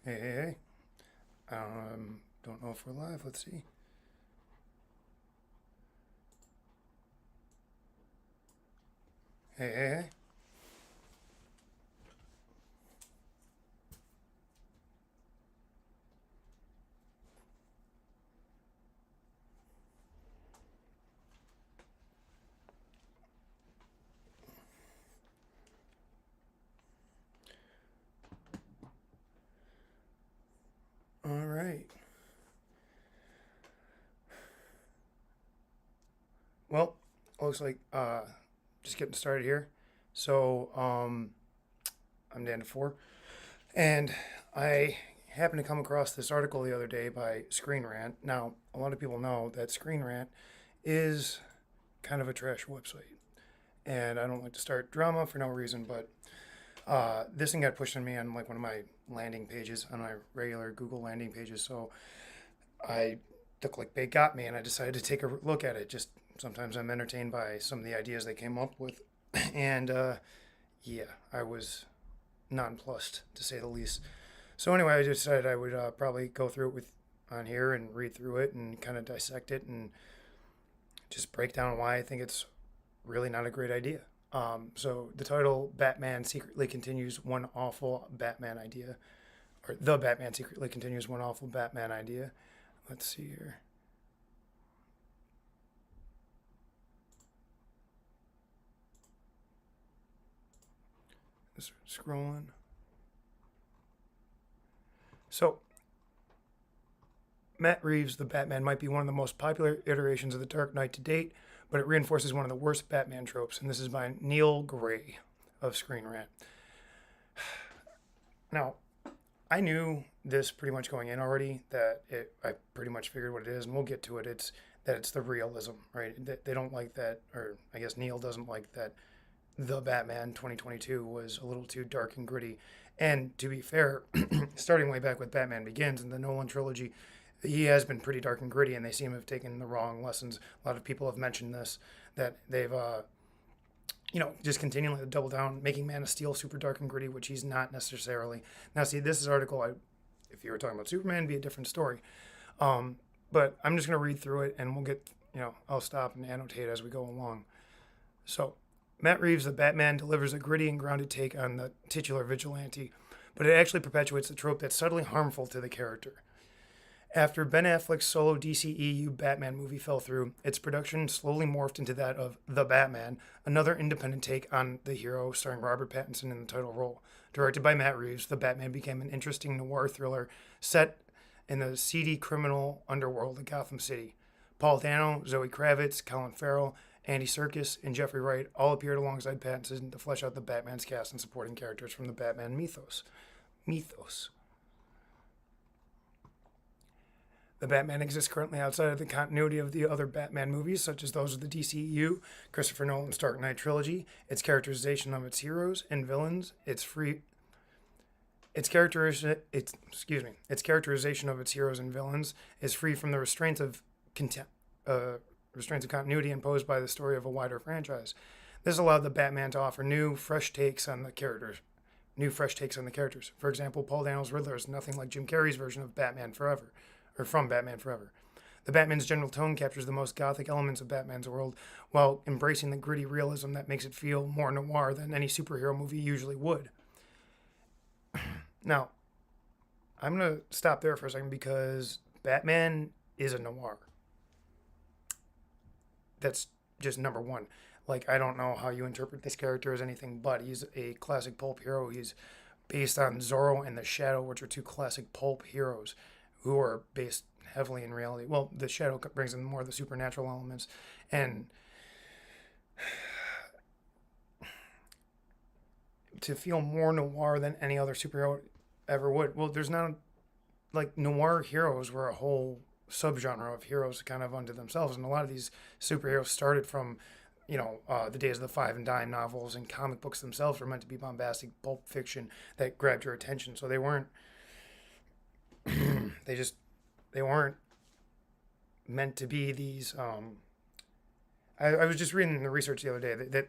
Hey, hey, hey. Don't know if we're live. Let's see. Hey, hey, hey. All right. Well, looks like just getting started here. So, I'm Dan DeFore, and I happened to come across this article the other day by Screen Rant. Now, a lot of people know that Screen Rant is kind of a trash website, and I don't like to start drama for no reason, but this thing got pushed on me on like one of my landing pages on my regular Google landing pages. So I the clickbait got me, and I decided to take a look at it. Just sometimes I'm entertained by some of the ideas they came up with, and yeah, I was nonplussed to say the least. So anyway, I decided I would probably go through it with on here and read through it and kind of dissect it and just break down why I think it's really not a great idea. So the title Batman secretly continues one awful Batman idea, or the Batman secretly continues one awful Batman idea. Let's see here. Just scrolling. So Matt Reeves' The Batman might be one of the most popular iterations of the Dark Knight to date, but it reinforces one of the worst Batman tropes, and this is by Neil Gray of Screen Rant. Now, I knew this pretty much going in already. I pretty much figured what it is, and we'll get to it. It's that it's the realism, right? They don't like that, or I guess Neil doesn't like that. The Batman 2022 was a little too dark and gritty. And to be fair, starting way back with Batman Begins and the Nolan trilogy, he has been pretty dark and gritty, and they seem to have taken the wrong lessons. A lot of people have mentioned this, that they've just continually to double down, making Man of Steel super dark and gritty, which he's not necessarily. Now, see, this is article. If you were talking about Superman, it'd be a different story. But I'm just gonna read through it, and we'll get. I'll stop and annotate as we go along. So, Matt Reeves' The Batman delivers a gritty and grounded take on the titular vigilante, but it actually perpetuates the trope that's subtly harmful to the character. After Ben Affleck's solo DCEU Batman movie fell through, its production slowly morphed into that of The Batman, another independent take on the hero starring Robert Pattinson in the title role. Directed by Matt Reeves, The Batman became an interesting noir thriller set in the seedy criminal underworld of Gotham City. Paul Dano, Zoe Kravitz, Colin Farrell, Andy Serkis, and Jeffrey Wright all appeared alongside Pattinson to flesh out the Batman's cast and supporting characters from the Batman mythos. Mythos. The Batman exists currently outside of the continuity of the other Batman movies, such as those of the DCEU, Christopher Nolan's Dark Knight trilogy. Its characterization of its heroes and villains, its characterization of its heroes and villains is free from the restraints of continuity imposed by the story of a wider franchise. This allowed the Batman to offer fresh takes on the characters. For example, Paul Dano's Riddler is nothing like Jim Carrey's version of Batman Forever, or from Batman Forever. The Batman's general tone captures the most gothic elements of Batman's world while embracing the gritty realism that makes it feel more noir than any superhero movie usually would. Now, I'm going to stop there for a second because Batman is a noir. That's just number one. Like, I don't know how you interpret this character as anything but he's a classic pulp hero. He's based on Zorro and the Shadow, which are two classic pulp heroes who are based heavily in reality. Well, the Shadow brings in more of the supernatural elements, and to feel more noir than any other superhero ever would. Well, there's not like noir heroes were a whole subgenre of heroes kind of unto themselves, and a lot of these superheroes started from the days of the Five and Dime novels, and comic books themselves were meant to be bombastic pulp fiction that grabbed your attention. So they weren't they weren't meant to be these. I was just reading the research the other day that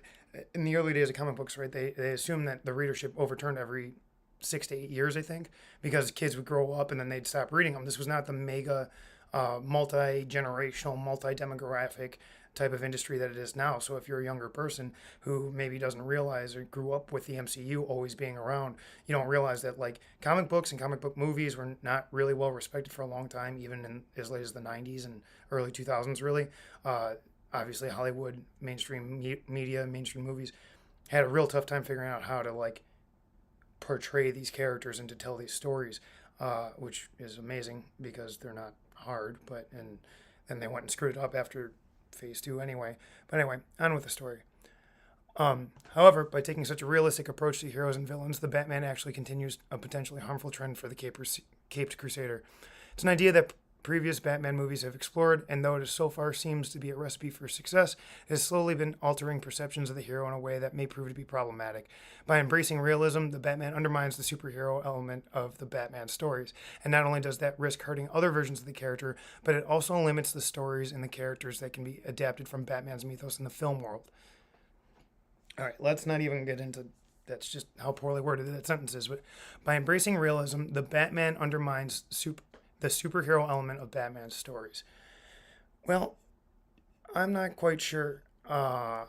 in the early days of comic books, right, they assumed that the readership overturned every 6 to 8 years, I think, because kids would grow up and then they'd stop reading them. This was not the mega multi generational, multi demographic type of industry that it is now. So if you're a younger person who maybe doesn't realize or grew up with the MCU always being around, you don't realize that like comic books and comic book movies were not really well respected for a long time, even in as late as the 90s and early 2000s, really. Obviously, Hollywood, mainstream media, mainstream movies had a real tough time figuring out how to like portray these characters and to tell these stories, which is amazing because they're not hard. But and then they went and screwed it up after phase two anyway. But anyway, on with the story. However, by taking such a realistic approach to heroes and villains, the Batman actually continues a potentially harmful trend for the Caped Crusader. It's an idea that previous Batman movies have explored, and though it so far seems to be a recipe for success, it has slowly been altering perceptions of the hero in a way that may prove to be problematic. By embracing realism, the Batman undermines the superhero element of the Batman stories, and not only does that risk hurting other versions of the character, but it also limits the stories and the characters that can be adapted from Batman's mythos in the film world. All right, let's not even get into that's just how poorly worded that sentence is. But by embracing realism, the Batman undermines the superhero element of Batman's stories. Well, I'm not quite sure. Well,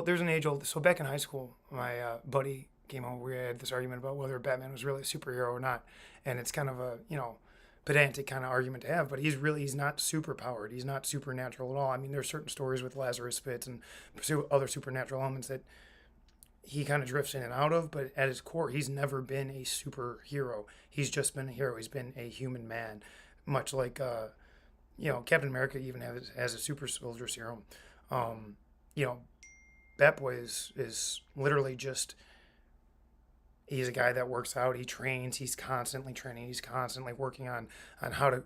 there's an age old. So back in high school, my buddy came home. We had this argument about whether Batman was really a superhero or not, and it's kind of a pedantic kind of argument to have. But he's not super powered. He's not supernatural at all. I mean, there's certain stories with Lazarus Pits and other supernatural elements that he kind of drifts in and out of, but at his core, he's never been a superhero. He's just been a hero. He's been a human man, much like Captain America even has a super soldier serum. You know, Batboy is literally just he's a guy that works out. He trains. He's constantly training. He's constantly working on how to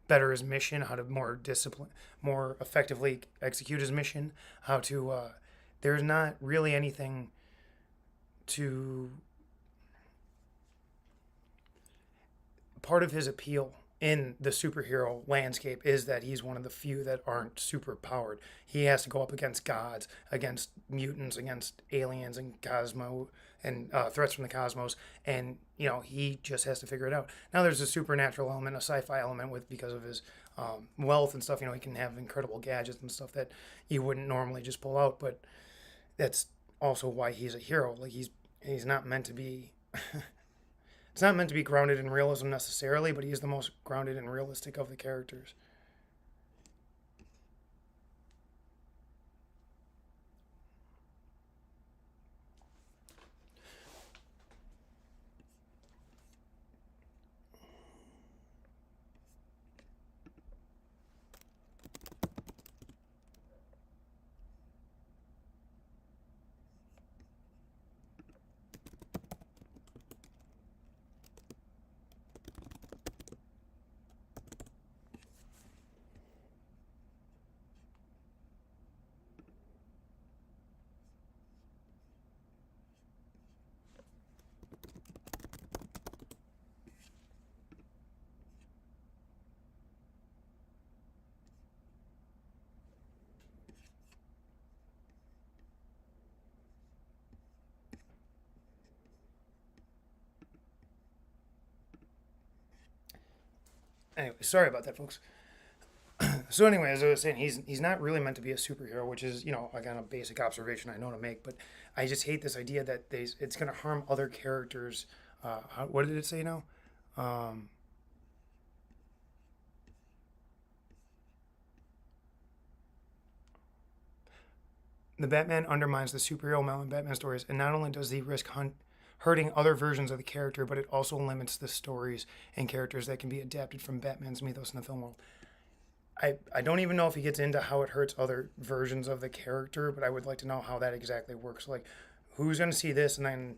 better his mission, how to more effectively execute his mission, how to. There's not really anything to. Part of his appeal in the superhero landscape is that he's one of the few that aren't super powered. He has to go up against gods, against mutants, against aliens and cosmo and threats from the cosmos, and he just has to figure it out. Now there's a supernatural element, a sci-fi element because of his wealth and stuff. He can have incredible gadgets and stuff that you wouldn't normally just pull out, but that's also why he's a hero. Like he's not meant to be. It's not meant to be grounded in realism necessarily, but he's the most grounded and realistic of the characters. Anyway, sorry about that, folks. So anyway, as I was saying, he's not really meant to be a superhero, which is again a basic observation I know to make. But I just hate this idea that it's going to harm other characters. What did it say now? Um, the Batman undermines the superhero element in Batman stories, and not only does he risk hurting other versions of the character, but it also limits the stories and characters that can be adapted from Batman's mythos in the film world. I don't even know if he gets into how it hurts other versions of the character, but I would like to know how that exactly works. Like, who's going to see this and then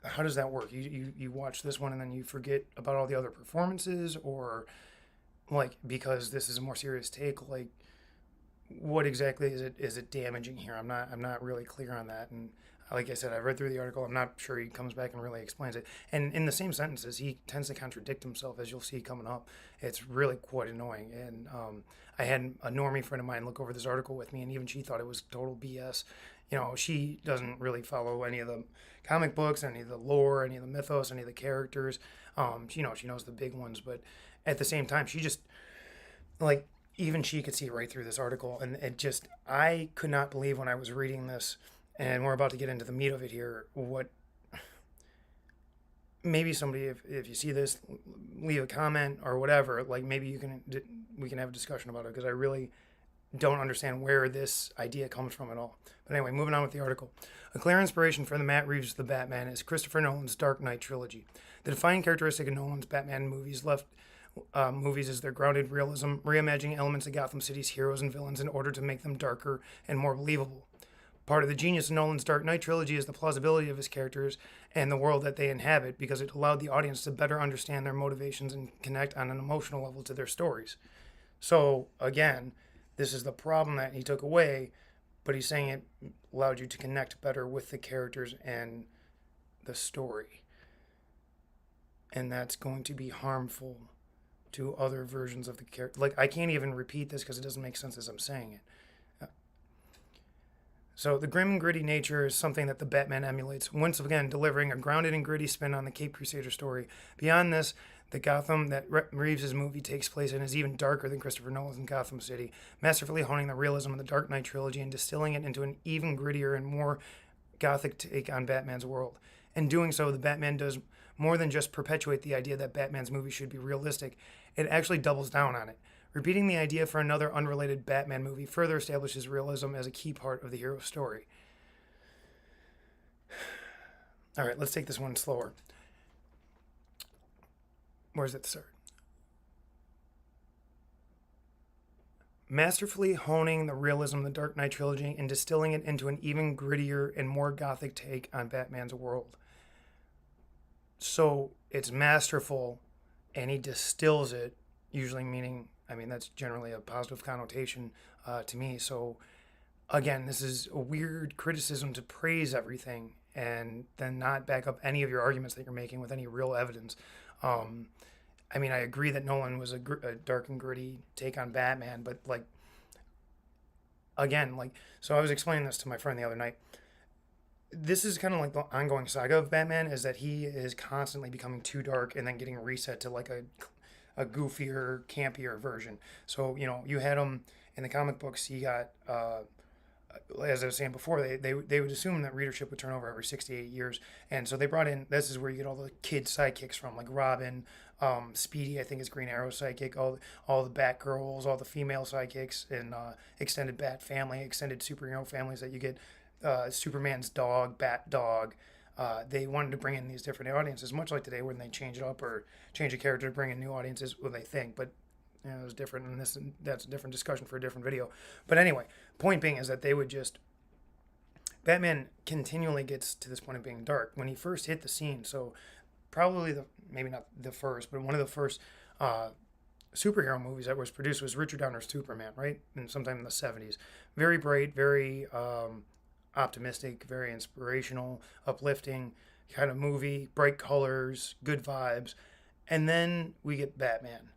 how does that work? You watch this one and then you forget about all the other performances, or like because this is a more serious take, like what exactly is it damaging here? I'm not really clear on that, and like I said, I read through the article. I'm not sure he comes back and really explains it. And in the same sentences, he tends to contradict himself, as you'll see coming up. It's really quite annoying. And I had a normie friend of mine look over this article with me, and even she thought it was total BS. She doesn't really follow any of the comic books, any of the lore, any of the mythos, any of the characters. She knows the big ones, but at the same time, she just like even she could see right through this article, and I could not believe when I was reading this, and we're about to get into the meat of it here. What maybe somebody, if you see this, leave a comment or whatever. Like maybe we can have a discussion about it because I really don't understand where this idea comes from at all. But anyway, moving on with the article. A clear inspiration for the Matt Reeves' The Batman is Christopher Nolan's Dark Knight trilogy. The defining characteristic of Nolan's Batman movies is their grounded realism, reimagining elements of Gotham City's heroes and villains in order to make them darker and more believable. Part of the genius of Nolan's Dark Knight trilogy is the plausibility of his characters and the world that they inhabit, because it allowed the audience to better understand their motivations and connect on an emotional level to their stories. So, again, this is the problem that he took away, but he's saying it allowed you to connect better with the characters and the story. And that's going to be harmful to other versions of the character. Like, I can't even repeat this because it doesn't make sense as I'm saying it. So the grim and gritty nature is something that the Batman emulates, once again delivering a grounded and gritty spin on the Cape Crusader story. Beyond this, the Gotham that Reeves' movie takes place in is even darker than Christopher Nolan's Gotham City, masterfully honing the realism of the Dark Knight trilogy and distilling it into an even grittier and more gothic take on Batman's world. In doing so, the Batman does more than just perpetuate the idea that Batman's movie should be realistic. It actually doubles down on it. Repeating the idea for another unrelated Batman movie further establishes realism as a key part of the hero's story. All right, let's take this one slower. Where's it start? Masterfully honing the realism of the Dark Knight trilogy and distilling it into an even grittier and more gothic take on Batman's world. So it's masterful, and he distills it, usually meaning, that's generally a positive connotation to me. So, again, this is a weird criticism to praise everything and then not back up any of your arguments that you're making with any real evidence. I agree that Nolan was a dark and gritty take on Batman, but, so I was explaining this to my friend the other night. This is kind of like the ongoing saga of Batman, is that he is constantly becoming too dark and then getting reset to, like, a goofier, campier version. So, you had him in the comic books. He got, as I was saying before, they would assume that readership would turn over every 68 years. And so they brought in, this is where you get all the kid sidekicks from, like Robin, Speedy, I think is Green Arrow's sidekick, all the Batgirls, all the female sidekicks, and extended Bat family, extended superhero families that you get, Superman's dog, Bat dog. They wanted to bring in these different audiences, much like today when they change it up or change a character to bring in new audiences, what they think. But it was different, and that's a different discussion for a different video. But anyway, point being is that Batman continually gets to this point of being dark. When he first hit the scene, so probably maybe not the first, but one of the first superhero movies that was produced was Richard Donner's Superman, right? And sometime in the 70s. Very bright, very optimistic, very inspirational, uplifting kind of movie, bright colors, good vibes. And then we get Batman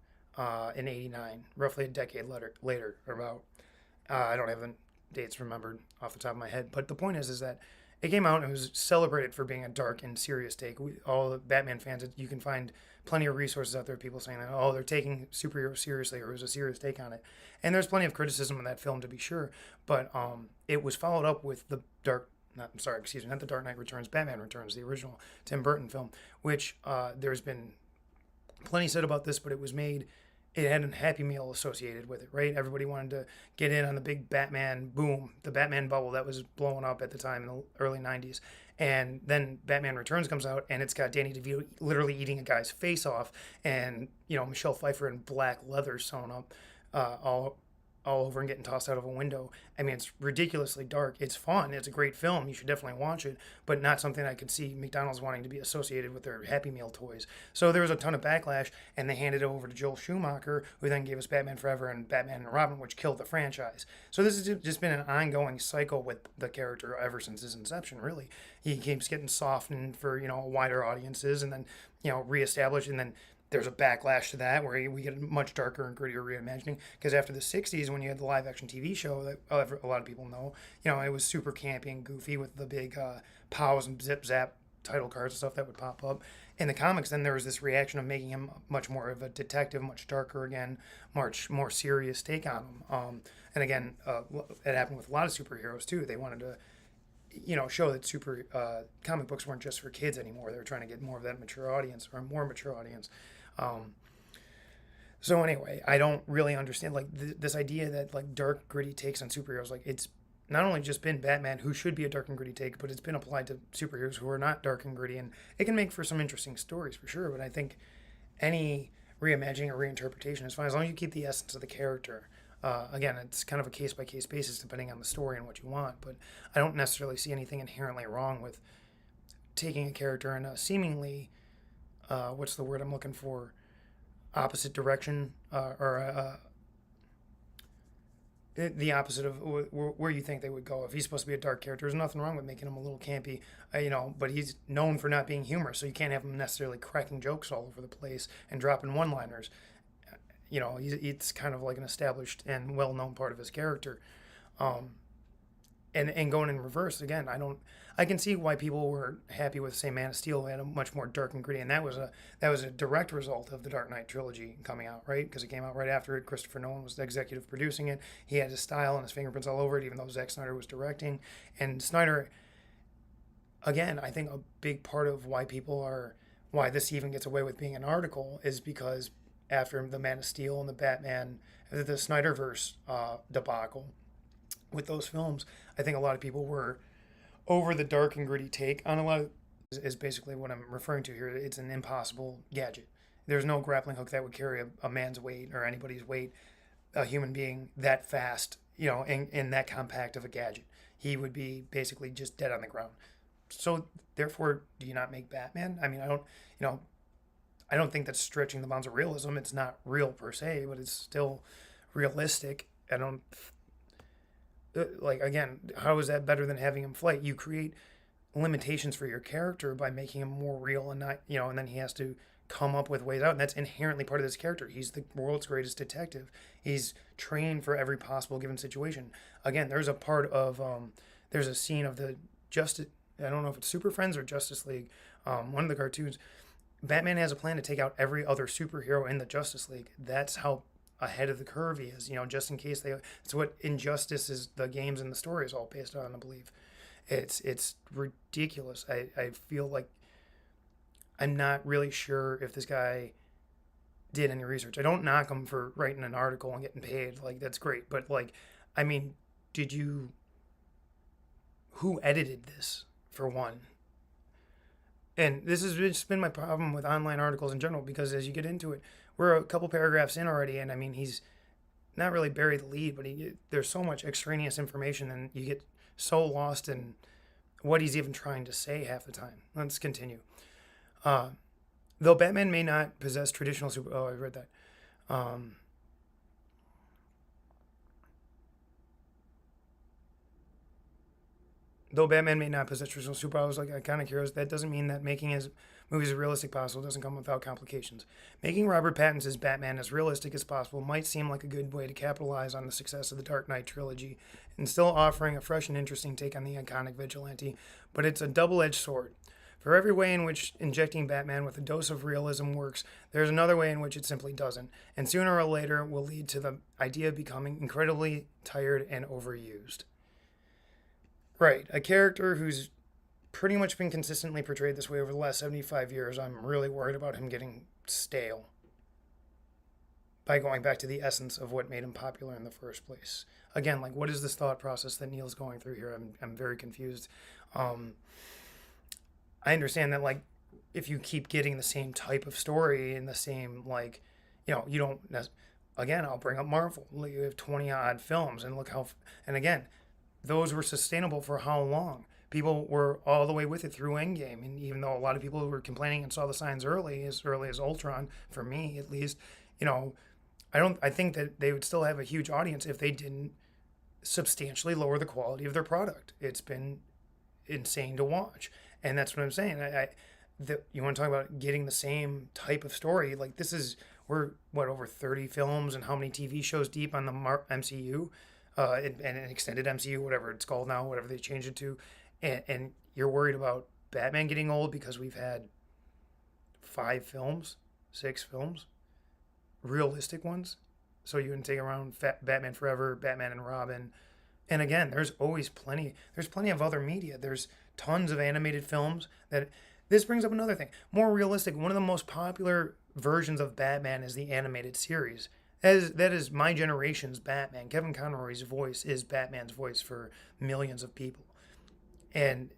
in 89, roughly a decade later or about. I don't have the dates remembered off the top of my head, but the point is that it came out and it was celebrated for being a dark and serious take. All the Batman fans, you can find plenty of resources out there, people saying that, they're taking superheroes seriously, or it was a serious take on it. And there's plenty of criticism of that film, to be sure, but it was followed up with the not the Dark Knight Returns, Batman Returns, the original Tim Burton film, which there's been plenty said about this, but it had a Happy Meal associated with it, right? Everybody wanted to get in on the big Batman boom, the Batman bubble that was blowing up at the time in the early 90s. And then Batman Returns comes out, and it's got Danny DeVito literally eating a guy's face off, and, Michelle Pfeiffer in black leather sewn up all all over and getting tossed out of a window. I mean, it's ridiculously dark. It's fun. It's a great film. You should definitely watch it, but not something I could see McDonald's wanting to be associated with their Happy Meal toys. So there was a ton of backlash, and they handed it over to Joel Schumacher, who then gave us Batman Forever and Batman and Robin, which killed the franchise. So this has just been an ongoing cycle with the character ever since his inception, really. He keeps getting softened for, wider audiences, and then, reestablished, and then there's a backlash to that where we get a much darker and grittier reimagining, because after the 60s, when you had the live action TV show that a lot of people know, it was super campy and goofy with the big pows and zip zap title cards and stuff that would pop up in the comics. Then there was this reaction of making him much more of a detective, much darker again, much more serious take on him. And again, it happened with a lot of superheroes too. They wanted to show that comic books weren't just for kids anymore. They were trying to get more of that mature audience, or a more mature audience. So anyway, I don't really understand like this idea that like dark gritty takes on superheroes. Like, it's not only just been Batman, who should be a dark and gritty take, but it's been applied to superheroes who are not dark and gritty, and it can make for some interesting stories for sure. But I think any reimagining or reinterpretation is fine as long as you keep the essence of the character. Again, it's kind of a case by case basis depending on the story and what you want, but I don't necessarily see anything inherently wrong with taking a character in a seemingly, what's the word I'm looking for, opposite direction, or the opposite of where you think they would go. If he's supposed to be a dark character, there's nothing wrong with making him a little campy, but he's known for not being humorous, so you can't have him necessarily cracking jokes all over the place and dropping one-liners. It's kind of like an established and well-known part of his character. And going in reverse again, I can see why people were happy with, say, Man of Steel had a much more dark and gritty, and that was a direct result of the Dark Knight trilogy coming out, right? Because it came out right after it. Christopher Nolan was the executive producing it. He had his style and his fingerprints all over it, even though Zack Snyder was directing. And Snyder, again, I think a big part of why this even gets away with being an article is because after the Man of Steel and the Batman, the Snyderverse debacle with those films, I think a lot of people were over the dark and gritty take on a lot of, is basically what I'm referring to here. It's an impossible gadget. There's no grappling hook that would carry a man's weight or anybody's weight, a human being that fast, in that compact of a gadget. He would be basically just dead on the ground. So therefore, do you not make Batman? I mean, I don't think that's stretching the bounds of realism. It's not real per se, but it's still realistic. I don't again, how is that better than having him fight? You create limitations for your character by making him more real, and not, and then he has to come up with ways out, and that's inherently part of this character. He's the world's greatest detective. He's trained for every possible given situation. Again, there's there's a scene of the Justice, I don't know if it's Super Friends or Justice League, one of the cartoons. Batman has a plan to take out every other superhero in the Justice League. That's how ahead of the curve he is, just in case it's what Injustice is, the games and the story is all based on, I believe. It's ridiculous. I feel like I'm not really sure if this guy did any research. I don't knock him for writing an article and getting paid. Like, that's great. But, I mean, who edited this, for one? And this has just been my problem with online articles in general, because as you get into it, we're a couple paragraphs in already, and I mean, he's not really buried the lead, but there's so much extraneous information, and you get so lost in what he's even trying to say half the time. Let's continue. Though Batman may not possess traditional super... Oh, I read that. Though Batman may not possess traditional superpowers like iconic heroes, that doesn't mean that making his movies as realistic possible doesn't come without complications. Making Robert Pattinson's Batman as realistic as possible might seem like a good way to capitalize on the success of the Dark Knight trilogy and still offering a fresh and interesting take on the iconic vigilante, but it's a double-edged sword. For every way in which injecting Batman with a dose of realism works, there's another way in which it simply doesn't, and sooner or later will lead to the idea becoming incredibly tired and overused. Right, a character who's pretty much been consistently portrayed this way over the last 75 years, I'm really worried about him getting stale by going back to the essence of what made him popular in the first place. Again, what is this thought process that Neil's going through here? I'm very confused. I understand that, if you keep getting the same type of story and the same, you don't Again, I'll bring up Marvel. You have 20 odd films, and look how, and again, those were sustainable for how long? People were all the way with it through Endgame, and even though a lot of people were complaining and saw the signs early as Ultron, for me at least, you know, I don't. I think that they would still have a huge audience if they didn't substantially lower the quality of their product. It's been insane to watch, and that's what I'm saying. You want to talk about getting the same type of story? Like this is we're what over 30 films and how many TV shows deep on the MCU, and an extended MCU, whatever it's called now, whatever they changed it to, and you're worried about Batman getting old because we've had 5 films, 6 films, realistic ones. So you can take around Batman Forever, Batman and Robin, and again, there's always plenty. There's plenty of other media. There's tons of animated films that. This brings up another thing. More realistic. One of the most popular versions of Batman is the animated series. That is my generation's Batman. Kevin Conroy's voice is Batman's voice for millions of people, and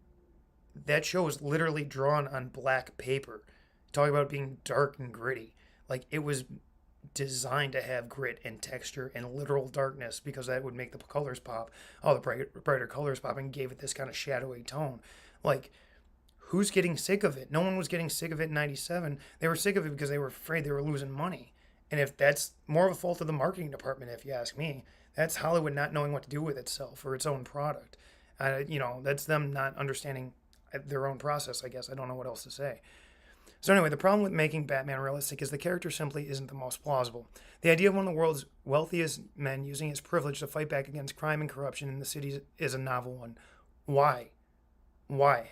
that show is literally drawn on black paper. Talk about being dark and gritty. Like it was designed to have grit and texture and literal darkness because that would make the colors pop. All the brighter colors pop and gave it this kind of shadowy tone. Like, who's getting sick of it? No one was getting sick of it in 97. They were sick of it because they were afraid they were losing money. And if that's more of a fault of the marketing department, if you ask me, that's Hollywood not knowing what to do with itself or its own product. That's them not understanding their own process, I guess. I don't know what else to say. So anyway, the problem with making Batman realistic is the character simply isn't the most plausible. The idea of one of the world's wealthiest men using his privilege to fight back against crime and corruption in the cities is a novel one. Why? Why?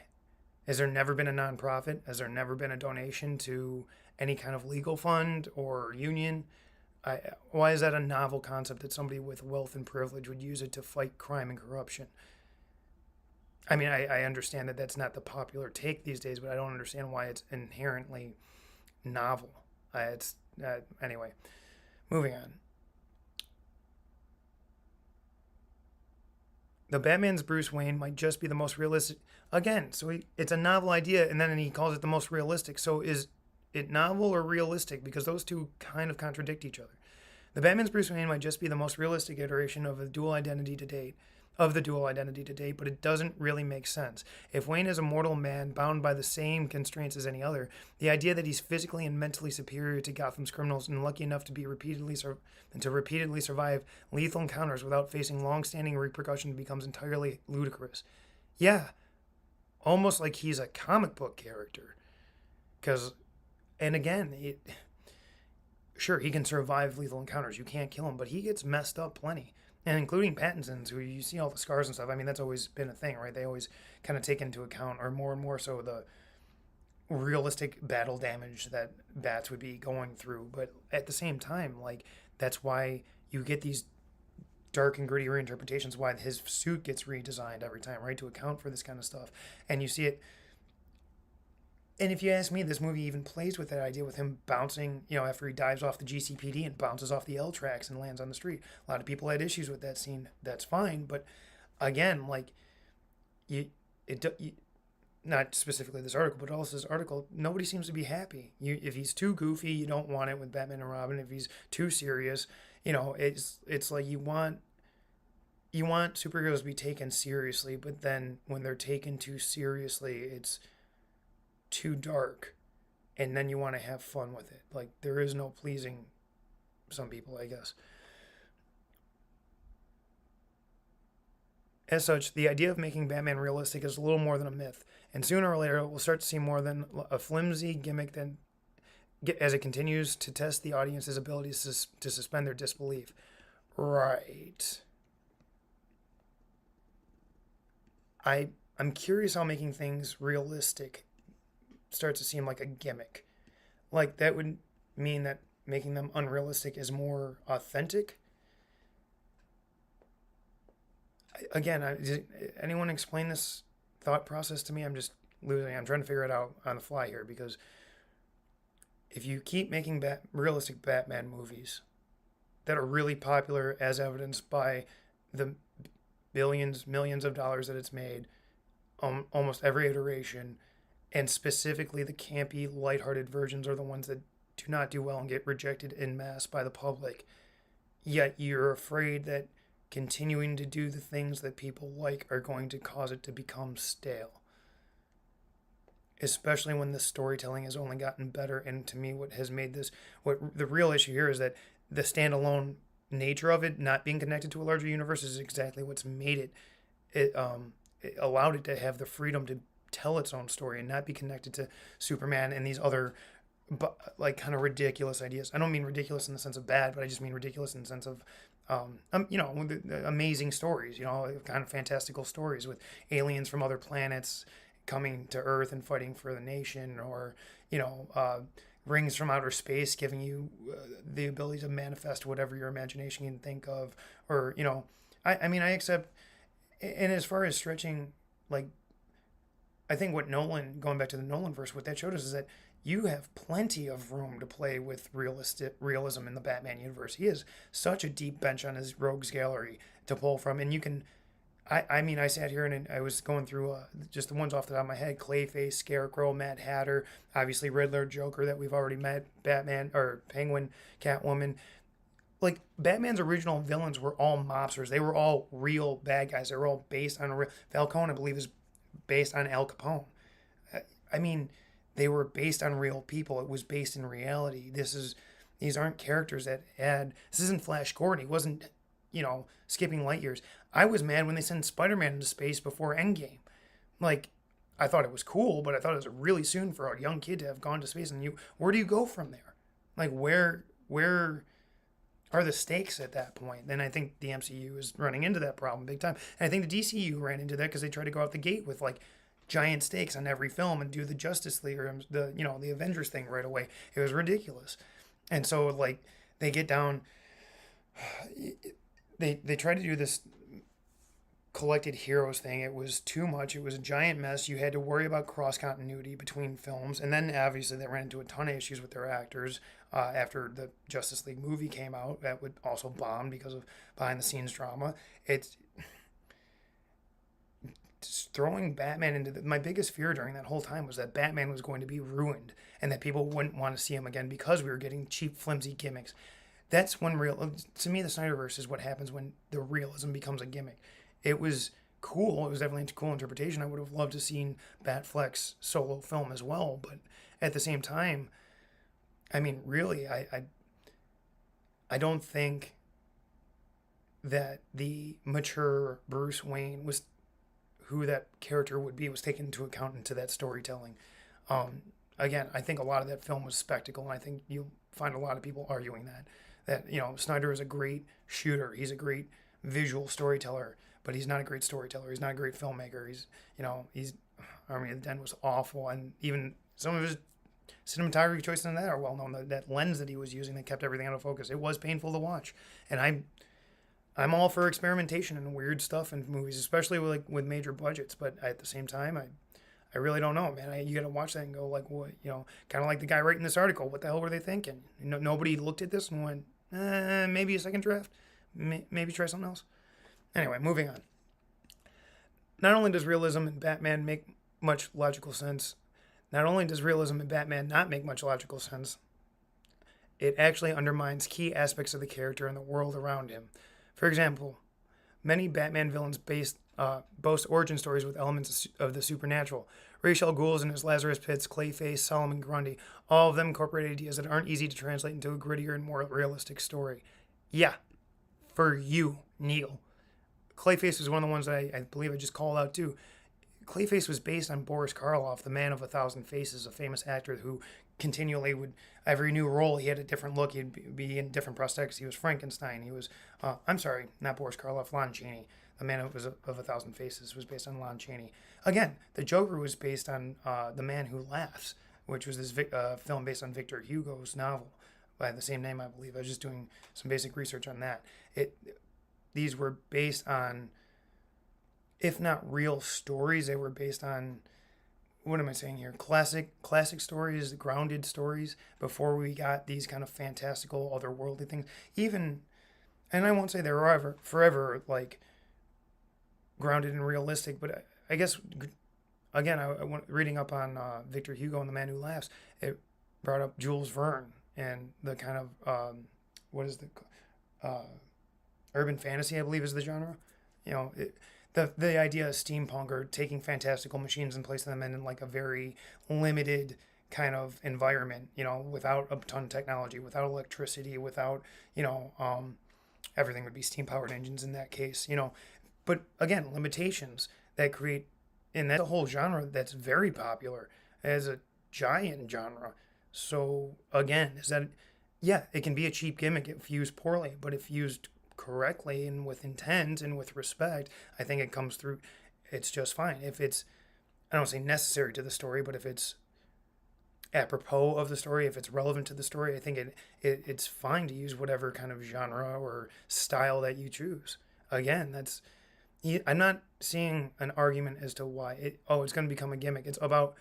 Has there never been a nonprofit? Has there never been a donation to any kind of legal fund or union? Why is that a novel concept that somebody with wealth and privilege would use it to fight crime and corruption? I mean, I understand that that's not the popular take these days, but I don't understand why it's inherently novel. Anyway, moving on. The Batman's Bruce Wayne might just be the most realistic. Again, so it's a novel idea, and then he calls it the most realistic. So is it novel or realistic? Because those two kind of contradict each other. The Batman's Bruce Wayne might just be the most realistic iteration of the dual identity to date, but it doesn't really make sense. If Wayne is a mortal man bound by the same constraints as any other, the idea that he's physically and mentally superior to Gotham's criminals and lucky enough to be repeatedly survive lethal encounters without facing long-standing repercussions becomes entirely ludicrous. Yeah, almost like he's a comic book character. And again, sure, he can survive lethal encounters. You can't kill him, but he gets messed up plenty. And including Pattinson's, who you see all the scars and stuff. I mean, that's always been a thing, right? They always kind of take into account, or more and more so, the realistic battle damage that bats would be going through. But at the same time, like, that's why you get these dark and gritty reinterpretations, why his suit gets redesigned every time, right? To account for this kind of stuff. And you see it. And if you ask me, this movie even plays with that idea with him bouncing, after he dives off the GCPD and bounces off the L tracks and lands on the street. A lot of people had issues with that scene. That's fine. But again, like, not specifically this article, but also this article, nobody seems to be happy. If he's too goofy, you don't want it with Batman and Robin. If he's too serious, it's like you want superheroes to be taken seriously, but then when they're taken too seriously, it's too dark, and then you want to have fun with it. Like, there is no pleasing some people, I guess. As such, the idea of making Batman realistic is a little more than a myth, and sooner or later we'll start to see more than a flimsy gimmick than as it continues to test the audience's ability to suspend their disbelief. Right. I'm curious how making things realistic starts to seem like a gimmick. Like, that would mean that making them unrealistic is more authentic. Again, did anyone explain this thought process to me? I'm just losing. I'm trying to figure it out on the fly here, because if you keep making realistic Batman movies that are really popular, as evidenced by the millions of dollars that it's made, almost every iteration, and specifically the campy, lighthearted versions are the ones that do not do well and get rejected en masse by the public. yet you're afraid that continuing to do the things that people like are going to cause it to become stale, especially when the storytelling has only gotten better. And to me, what has made this, what the real issue here is that the standalone nature of it not being connected to a larger universe is exactly what's made it allowed it to have the freedom to tell its own story and not be connected to Superman and these other but like kind of ridiculous ideas. I don't mean ridiculous in the sense of bad, but I just mean ridiculous in the sense of the amazing stories, kind of fantastical stories with aliens from other planets coming to Earth and fighting for the nation, or you know, uh, rings from outer space giving you the ability to manifest whatever your imagination can think of, or I mean, I accept. And as far as stretching, like I think what Nolan, going back to the Nolan verse, what that showed us is that you have plenty of room to play with realism in the Batman universe. He has such a deep bench on his rogues gallery to pull from, and you can. I mean, I sat here and I was going through just the ones off the top of my head: Clayface, Scarecrow, Mad Hatter, obviously Riddler, Joker that we've already met, Batman or Penguin, Catwoman. Like Batman's original villains were all mobsters. They were all real bad guys. They were all based on a real. Falcone, I believe, is based on Al Capone. I mean, they were based on real people. It was based in reality. These aren't characters that had. This isn't Flash Gordon. He wasn't, skipping light years. I was mad when they sent Spider-Man into space before Endgame. Like, I thought it was cool, but I thought it was really soon for a young kid to have gone to space. And where do you go from there? Like, where are the stakes at that point? Then I think the MCU is running into that problem big time. And I think the DCU ran into that because they tried to go out the gate with like giant stakes on every film and do the Justice League or the Avengers thing right away. It was ridiculous. And so like they get down they try to do this collected heroes thing. It was too much. It was a giant mess. You had to worry about cross continuity between films, and then obviously they ran into a ton of issues with their actors after the Justice League movie came out. That would also bomb because of behind the scenes drama. It's throwing Batman into my biggest fear during that whole time was that Batman was going to be ruined and that people wouldn't want to see him again because we were getting cheap, flimsy gimmicks. That's when to me, the Snyderverse is what happens when the realism becomes a gimmick. It was cool. It was definitely a cool interpretation. I would have loved to have seen Batfleck's solo film as well, but at the same time, I mean, really, I don't think that the mature Bruce Wayne was who that character would be was taken into account into that storytelling. Again, I think a lot of that film was spectacle, and I think you'll find a lot of people arguing that Snyder is a great shooter. He's a great visual storyteller, but he's not a great storyteller. He's not a great filmmaker. He's Army of the Dead was awful, and even some of his cinematography choices in that are well known. That lens that he was using that kept everything out of focus. It was painful to watch, and I'm all for experimentation and weird stuff in movies, especially with major budgets. But at the same time, I really don't know, man. You got to watch that and go like, what, kind of like the guy writing this article. What the hell were they thinking? Nobody looked at this and went, maybe a second draft, maybe try something else. Anyway, moving on. Not only does realism in Batman make much logical sense, not only does realism in Batman not make much logical sense, it actually undermines key aspects of the character and the world around him. For example, many Batman villains boast origin stories with elements of the supernatural. Ra's al Ghul's and his Lazarus Pits, Clayface, Solomon Grundy, all of them incorporate ideas that aren't easy to translate into a grittier and more realistic story. Yeah, for you, Neil. Clayface was one of the ones that I believe I just called out too. Clayface was based on Boris Karloff, the man of a thousand faces, a famous actor who continually would, every new role, he had a different look. He'd be in different prosthetics. He was Frankenstein. He was, I'm sorry, not Boris Karloff, Lon Chaney. The man of a thousand faces was based on Lon Chaney. Again, the Joker was based on The Man Who Laughs, which was this film based on Victor Hugo's novel by the same name, I believe. I was just doing some basic research on that. These were based on, if not real stories, they were based on, what am I saying here? Classic stories, grounded stories before we got these kind of fantastical, otherworldly things. Even, and I won't say they were forever like grounded and realistic, but I guess again, I went reading up on Victor Hugo and The Man Who Laughs. It brought up Jules Verne and the kind of what is the uh, urban fantasy, I believe, is the genre. You know, the idea of steampunk or taking fantastical machines and placing them in like a very limited kind of environment. You know, without a ton of technology, without electricity, without you know, everything would be steam powered engines in that case. You know, but again, limitations that create, and that's a whole genre that's very popular as a giant genre. So again, is that yeah, it can be a cheap gimmick if used poorly, but if used correctly and with intent and with respect, I think it comes through. It's just fine. If it's, I don't say necessary to the story, but if it's apropos of the story, if it's relevant to the story, I think it's fine to use whatever kind of genre or style that you choose. Again, that's I'm not seeing an argument as to why it's going to become a gimmick. It's about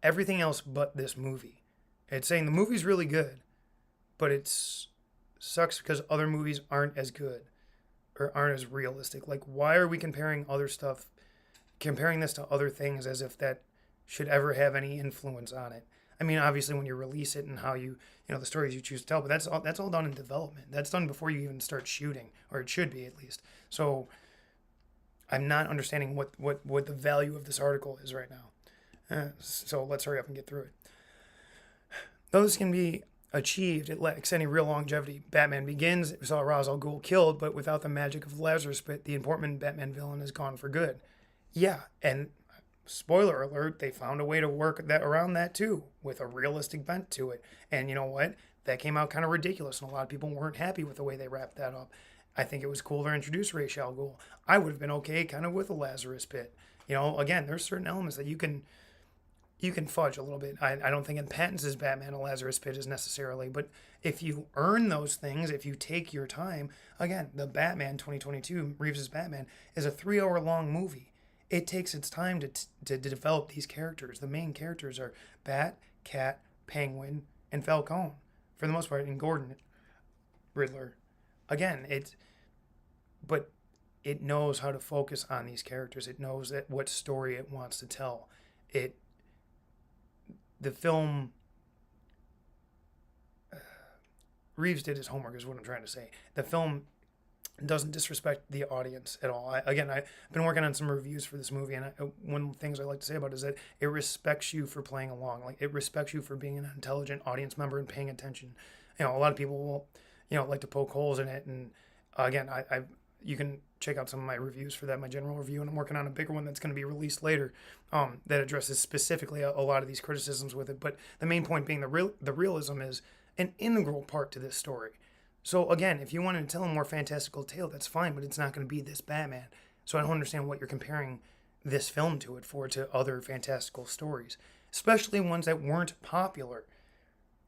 everything else but this movie. It's saying the movie's really good, but it's sucks because other movies aren't as good or aren't as realistic. Like, why are we comparing this to other things as if that should ever have any influence on it? I mean, obviously, when you release it and how the stories you choose to tell, but that's all done in development. That's done before you even start shooting, or it should be at least. So I'm not understanding what the value of this article is right now. So let's hurry up and get through it. Though this can be achieved, it lacks any real longevity. Batman Begins, we saw Ra's al Ghul killed, but without the magic of Lazarus Pit, the important Batman villain is gone for good. Yeah, and spoiler alert, they found a way to work that around that too, with a realistic bent to it. And you know what? That came out kind of ridiculous, and a lot of people weren't happy with the way they wrapped that up. I think it was cool to introduce Ra's al Ghul. I would have been okay kind of with a Lazarus Pit. You know, again, there's certain elements that you can fudge a little bit. I don't think in Pattinson's Batman a Lazarus Pit is necessarily, but if you earn those things, if you take your time, again, the Batman 2022, Reeves's Batman, is a 3 hour long movie. It takes its time to develop these characters. The main characters are Bat, Cat, Penguin, and Falcone, for the most part, and Gordon, Riddler. Again, but it knows how to focus on these characters. It knows that what story it wants to tell. The film, Reeves did his homework is what I'm trying to say. The film doesn't disrespect the audience at all. I've been working on some reviews for this movie, and one of the things I like to say about it is that it respects you for playing along. Like, it respects you for being an intelligent audience member and paying attention. You know, a lot of people will, like to poke holes in it, and again, you can check out some of my reviews for that, my general review, and I'm working on a bigger one that's going to be released later, that addresses specifically a lot of these criticisms with it. But the main point being the realism is an integral part to this story. So again, if you wanted to tell a more fantastical tale, that's fine, but it's not going to be this Batman. So I don't understand what you're comparing this film to other fantastical stories, especially ones that weren't popular.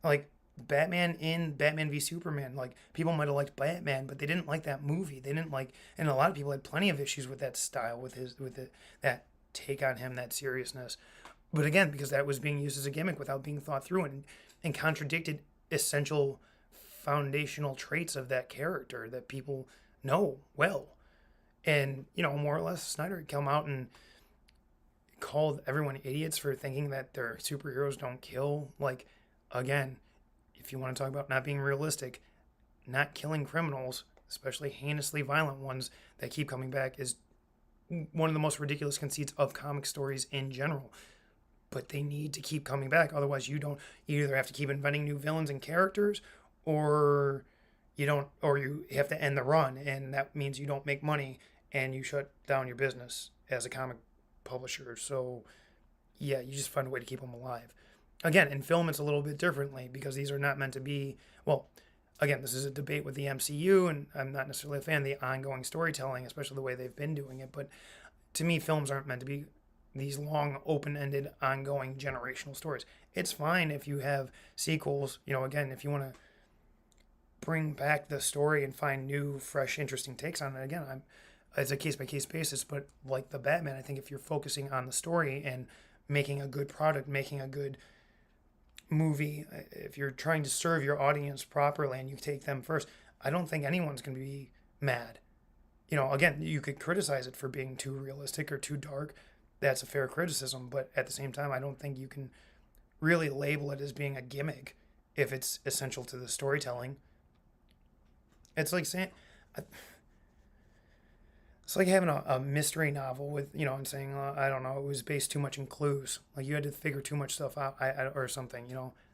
Like Batman in Batman v Superman. Like, people might have liked Batman, but they didn't like that movie. They didn't like, and a lot of people had plenty of issues with that style, that take on him, that seriousness. But again, because that was being used as a gimmick without being thought through, and contradicted essential foundational traits of that character that people know well. And more or less, Snyder had come out and called everyone idiots for thinking that their superheroes don't kill. Like, again, if you want to talk about not being realistic, not killing criminals, especially heinously violent ones that keep coming back, is one of the most ridiculous conceits of comic stories in general. But they need to keep coming back. Otherwise, you either have to keep inventing new villains and characters, or you have to end the run, and that means you don't make money and you shut down your business as a comic publisher. So yeah, you just find a way to keep them alive. Again, in film, it's a little bit differently because these are not meant to be, well, again, this is a debate with the MCU, and I'm not necessarily a fan of the ongoing storytelling, especially the way they've been doing it. But to me, films aren't meant to be these long, open-ended, ongoing generational stories. It's fine if you have sequels, again, if you want to bring back the story and find new, fresh, interesting takes on it. Again, it's a case-by-case basis, but like the Batman, I think if you're focusing on the story and making a good product, making a good movie, if you're trying to serve your audience properly and you take them first, I don't think anyone's going to be mad. Again, you could criticize it for being too realistic or too dark. That's a fair criticism, but at the same time, I don't think you can really label it as being a gimmick if it's essential to the storytelling. It's like saying, it's like having a mystery novel with, and saying, I don't know, it was based too much in clues. Like you had to figure too much stuff out, or something.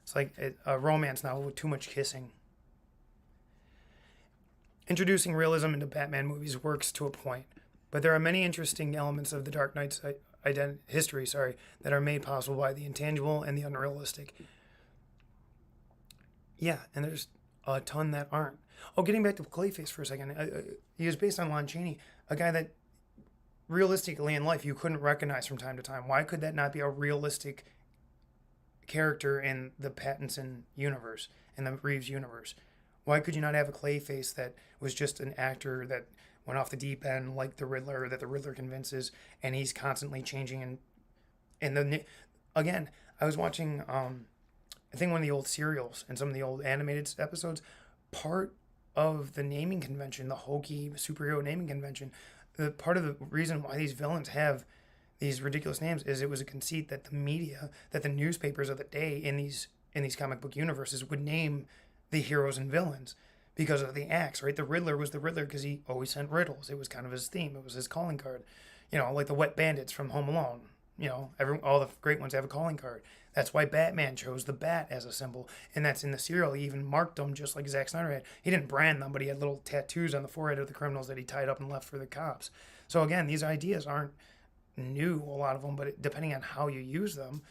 It's like a romance novel with too much kissing. Introducing realism into Batman movies works to a point, but there are many interesting elements of the Dark Knight's history, that are made possible by the intangible and the unrealistic. Yeah, and there's a ton that aren't. Oh, getting back to Clayface for a second, he was based on Lon Chaney, a guy that realistically in life you couldn't recognize from time to time. Why could that not be a realistic character in the Pattinson universe, in the Reeves universe? Why could you not have a Clayface that was just an actor that went off the deep end like the Riddler, that the Riddler convinces, and he's constantly changing? And again, I was watching I think one of the old serials and some of the old animated episodes. Part of the naming convention, the hokey superhero naming convention, the part of the reason why these villains have these ridiculous names is it was a conceit that the media, that the newspapers of the day in these comic book universes would name the heroes and villains because of the acts, right? The Riddler was the Riddler because he always sent riddles. It was kind of his theme. It was his calling card. Like the Wet Bandits from Home Alone. All the great ones have a calling card. That's why Batman chose the bat as a symbol, and that's in the serial. He even marked them just like Zack Snyder had. He didn't brand them, but he had little tattoos on the forehead of the criminals that he tied up and left for the cops. So again, these ideas aren't new, a lot of them, but depending on how you use them,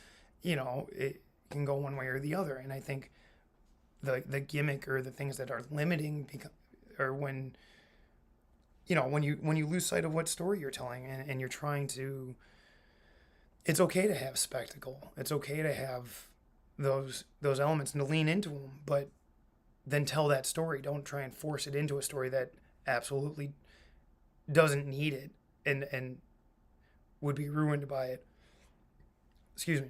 it can go one way or the other. And I think the gimmick or the things that are limiting or when you lose sight of what story you're telling, and you're trying to, it's okay to have spectacle. It's okay to have those elements and to lean into them, but then tell that story. Don't try and force it into a story that absolutely doesn't need it and would be ruined by it. Excuse me.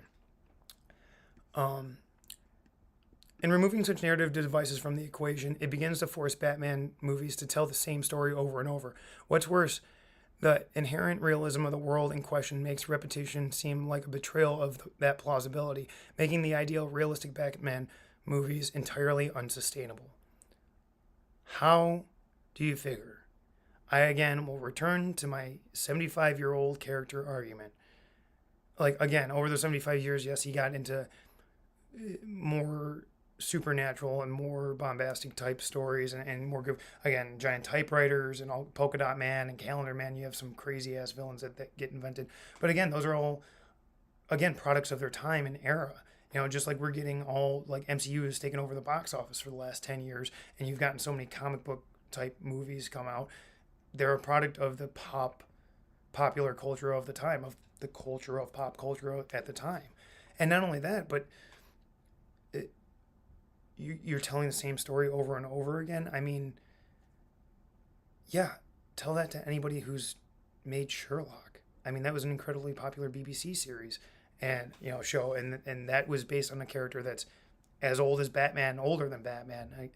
In removing such narrative devices from the equation, it begins to force Batman movies to tell the same story over and over. What's worse, the inherent realism of the world in question makes repetition seem like a betrayal of that plausibility, making the ideal realistic Batman movies entirely unsustainable. How do you figure? I again will return to my 75-year-old character argument. Like, again, over the 75 years, yes, he got into more supernatural and more bombastic type stories and more good, again, giant typewriters and all Polka Dot Man and Calendar Man. You have some crazy ass villains that get invented, but again, those are all, again, products of their time and era. Just like we're getting all, like, MCU has taken over the box office for the last 10 years, and you've gotten so many comic book type movies come out. They're a product of the popular culture of the time, of the culture of pop culture at the time. And not only that, but you're telling the same story over and over again. I mean, yeah, tell that to anybody who's made Sherlock. I mean, that was an incredibly popular BBC series and show, and that was based on a character that's as old as Batman, older than Batman.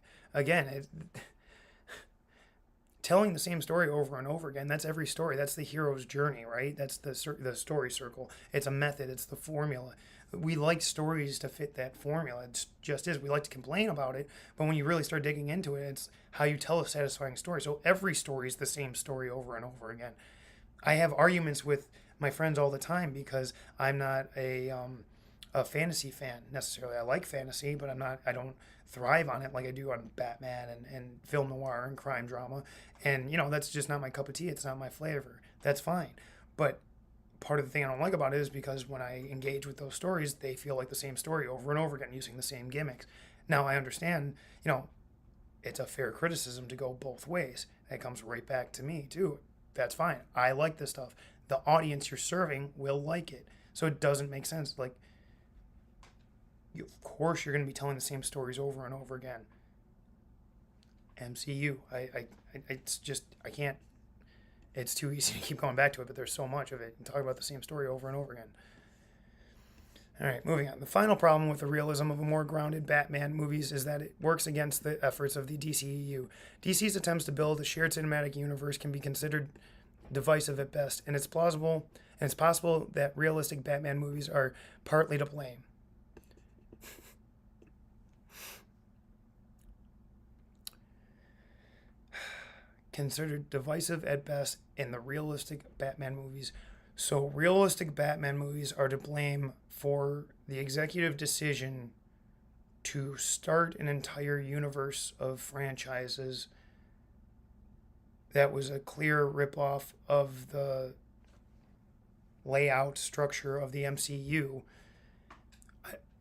Telling the same story over and over again, that's every story. That's the hero's journey, right? That's the story circle. It's a method. It's the formula. We like stories to fit that formula. It's just is. We like to complain about it, but when you really start digging into it, it's how you tell a satisfying story. So every story is the same story over and over again. I have arguments with my friends all the time because I'm not a fantasy fan necessarily. I like fantasy, but I don't thrive on it like I do on Batman and film noir and crime drama. And, that's just not my cup of tea. It's not my flavor. That's fine. But part of the thing I don't like about it is because when I engage with those stories, they feel like the same story over and over again using the same gimmicks. Now, I understand, it's a fair criticism to go both ways. That comes right back to me, too. That's fine. I like this stuff. The audience you're serving will like it. So it doesn't make sense. Like, of course you're going to be telling the same stories over and over again. MCU. It's just, I can't, it's too easy to keep going back to it, but there's so much of it. And talk about the same story over and over again. All right, moving on. The final problem with the realism of a more grounded Batman movies is that it works against the efforts of the DCEU. DC's attempts to build a shared cinematic universe can be considered divisive at best, and it's possible that realistic Batman movies are partly to blame. considered divisive at best in the realistic Batman movies. So, realistic Batman movies are to blame for the executive decision to start an entire universe of franchises that was a clear ripoff of the layout structure of the MCU.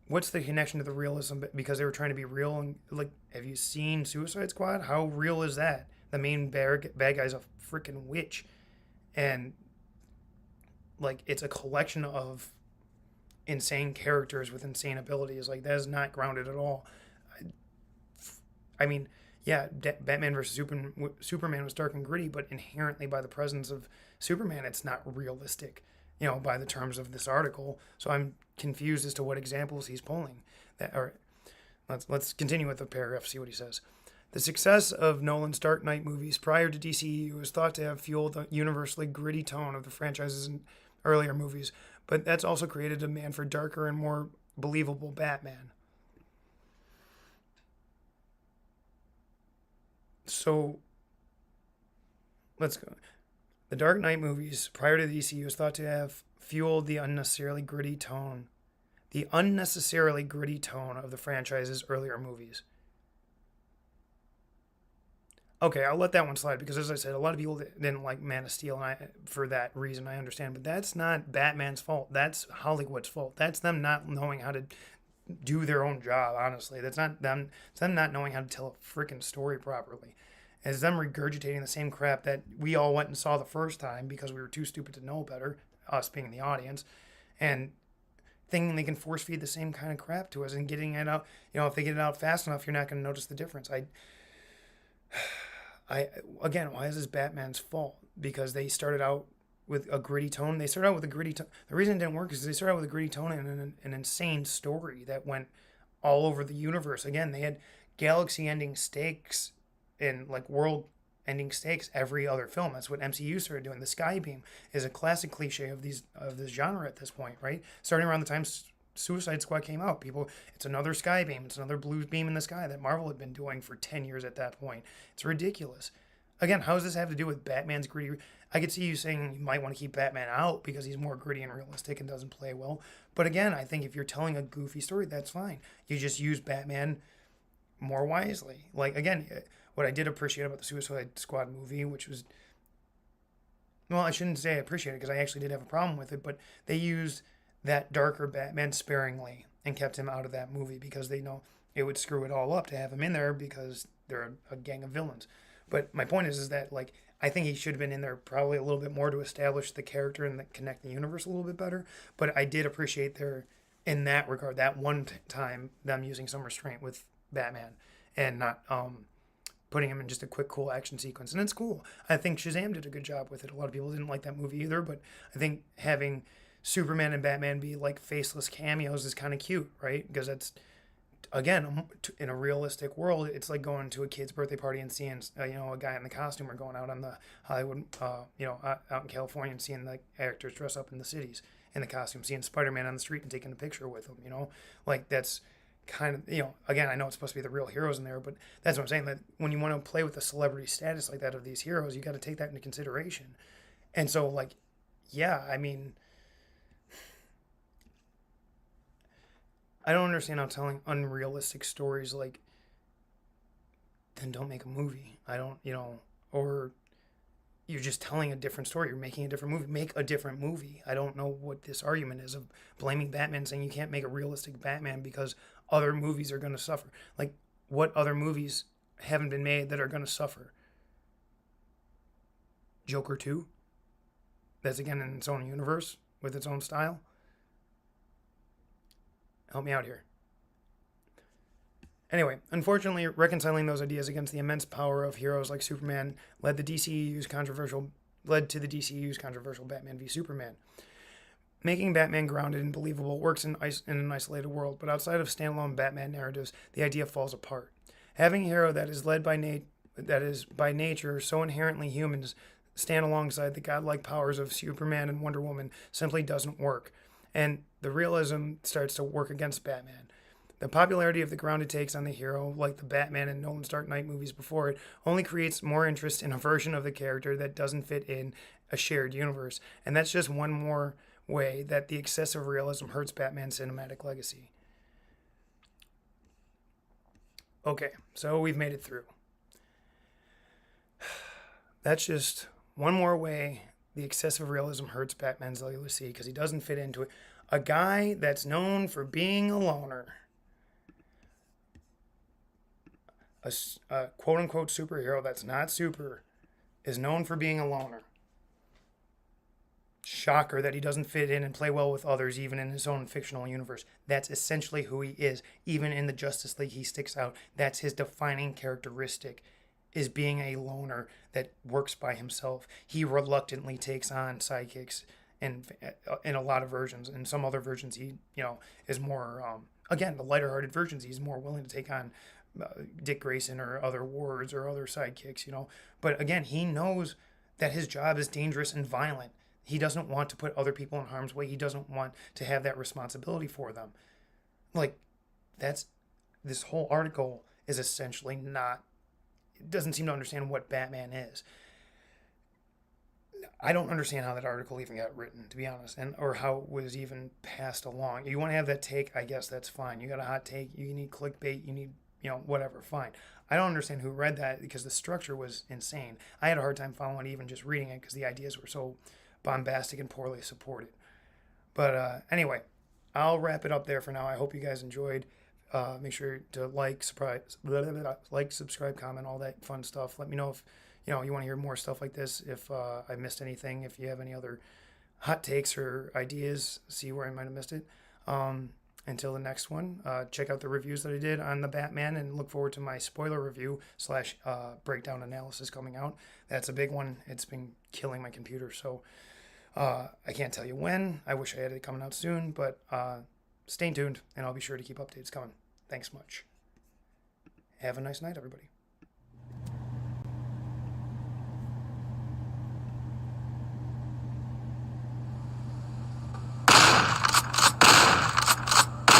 What's the connection to the realism? Because they were trying to be real, and like, have you seen Suicide Squad? How real is that? The main bad guy's a freaking witch, and like, it's a collection of insane characters with insane abilities. Like, that is not grounded at all. I mean, yeah, Batman versus Superman was dark and gritty, but inherently by the presence of Superman, it's not realistic, by the terms of this article. So I'm confused as to what examples he's pulling. Let's continue with the paragraph, see what he says. The success of Nolan's Dark Knight movies prior to DCEU was thought to have fueled the universally gritty tone of the franchise's earlier movies, but that's also created a demand for darker and more believable Batman. So, let's go. The Dark Knight movies prior to the DCU was thought to have fueled the unnecessarily gritty tone of the franchise's earlier movies. Okay, I'll let that one slide because, as I said, a lot of people didn't like Man of Steel, and for that reason, I understand. But that's not Batman's fault. That's Hollywood's fault. That's them not knowing how to do their own job, honestly. That's not them. It's them not knowing how to tell a freaking story properly. It's them regurgitating the same crap that we all went and saw the first time because we were too stupid to know better, us being the audience, and thinking they can force feed the same kind of crap to us and getting it out. If they get it out fast enough, you're not going to notice the difference. Again, why is this Batman's fault? Because they started out with a gritty tone. They started out with a gritty tone. The reason it didn't work is they started out with a gritty tone and an insane story that went all over the universe. Again, they had galaxy-ending stakes and like world-ending stakes every other film. That's what MCU started doing. The sky beam is a classic cliche of this genre at this point, right? Starting around the time Suicide Squad came out, it's another sky beam. It's another blue beam in the sky that Marvel had been doing for 10 years at that point. It's ridiculous. Again, how does this have to do with Batman's gritty? I could see you saying you might want to keep Batman out because he's more gritty and realistic and doesn't play well. But again, I think if you're telling a goofy story, that's fine. You just use Batman more wisely. Like, again, what I did appreciate about the Suicide Squad movie, which was, well, I shouldn't say I appreciate it because I actually did have a problem with it, but they used that darker Batman sparingly and kept him out of that movie because they know it would screw it all up to have him in there because they're a gang of villains. But my point is that, like, I think he should have been in there probably a little bit more to establish the character and connect the universe a little bit better. But I did appreciate in that regard, that one time, them using some restraint with Batman and not putting him in just a quick, cool action sequence. And it's cool. I think Shazam did a good job with it. A lot of people didn't like that movie either, but I think having Superman and Batman be like faceless cameos is kind of cute, right? Because that's, again, in a realistic world, it's like going to a kid's birthday party and seeing, a guy in the costume, or going out on the Hollywood, out in California and seeing the actors dress up in the cities in the costume, seeing Spider-Man on the street and taking a picture with him, like that's kind of, again, I know it's supposed to be the real heroes in there, but that's what I'm saying, that when you want to play with the celebrity status like that of these heroes, you got to take that into consideration. And so, like, yeah, I mean, I don't understand how telling unrealistic stories, like, then don't make a movie. I don't, or you're just telling a different story. You're making a different movie. Make a different movie. I don't know what this argument is of blaming Batman, saying you can't make a realistic Batman because other movies are going to suffer. Like, what other movies haven't been made that are going to suffer? Joker 2? That's, again, in its own universe with its own style. Help me out here. Anyway, unfortunately, reconciling those ideas against the immense power of heroes like Superman led to the DCEU's controversial Batman v Superman. Making Batman grounded and believable works in an isolated world, but outside of standalone Batman narratives, the idea falls apart. Having a hero that is by nature so inherently human stand alongside the godlike powers of Superman and Wonder Woman simply doesn't work. And the realism starts to work against Batman. The popularity of the grounded takes on the hero, like the Batman and Nolan's Dark Knight movies before it, only creates more interest in a version of the character that doesn't fit in a shared universe. And that's just one more way that the excessive realism hurts Batman's cinematic legacy. Okay, so we've made it through. That's just one more way the excessive realism hurts Batman's legacy because he doesn't fit into it. A guy that's known for being a loner, a quote unquote superhero that's not super, is known for being a loner. Shocker that he doesn't fit in and play well with others, even in his own fictional universe. That's essentially who he is. Even in the Justice League, he sticks out. That's his defining characteristic, is being a loner that works by himself. He reluctantly takes on sidekicks in a lot of versions. In some other versions, he is more again the lighter-hearted versions. He's more willing to take on Dick Grayson or other wards or other sidekicks. But again, he knows that his job is dangerous and violent. He doesn't want to put other people in harm's way. He doesn't want to have that responsibility for them. Like, this whole article is essentially not, it doesn't seem to understand what Batman is. I don't understand how that article even got written, to be honest, or how it was even passed along. You want to have that take, I guess that's fine. You got a hot take, you need clickbait, you need, whatever, fine. I don't understand who read that because the structure was insane. I had a hard time following even just reading it because the ideas were so bombastic and poorly supported. But anyway, I'll wrap it up there for now. I hope you guys enjoyed. Make sure to subscribe, comment, all that fun stuff. Let me know if you want to hear more stuff like this. If I missed anything, if you have any other hot takes or ideas, see where I might have missed it. Until the next one, check out the reviews that I did on the Batman and look forward to my spoiler review / breakdown analysis coming out. That's a big one. It's been killing my computer, so I can't tell you when. I wish I had it coming out soon, but stay tuned and I'll be sure to keep updates coming. Thanks much. Have a nice night, everybody.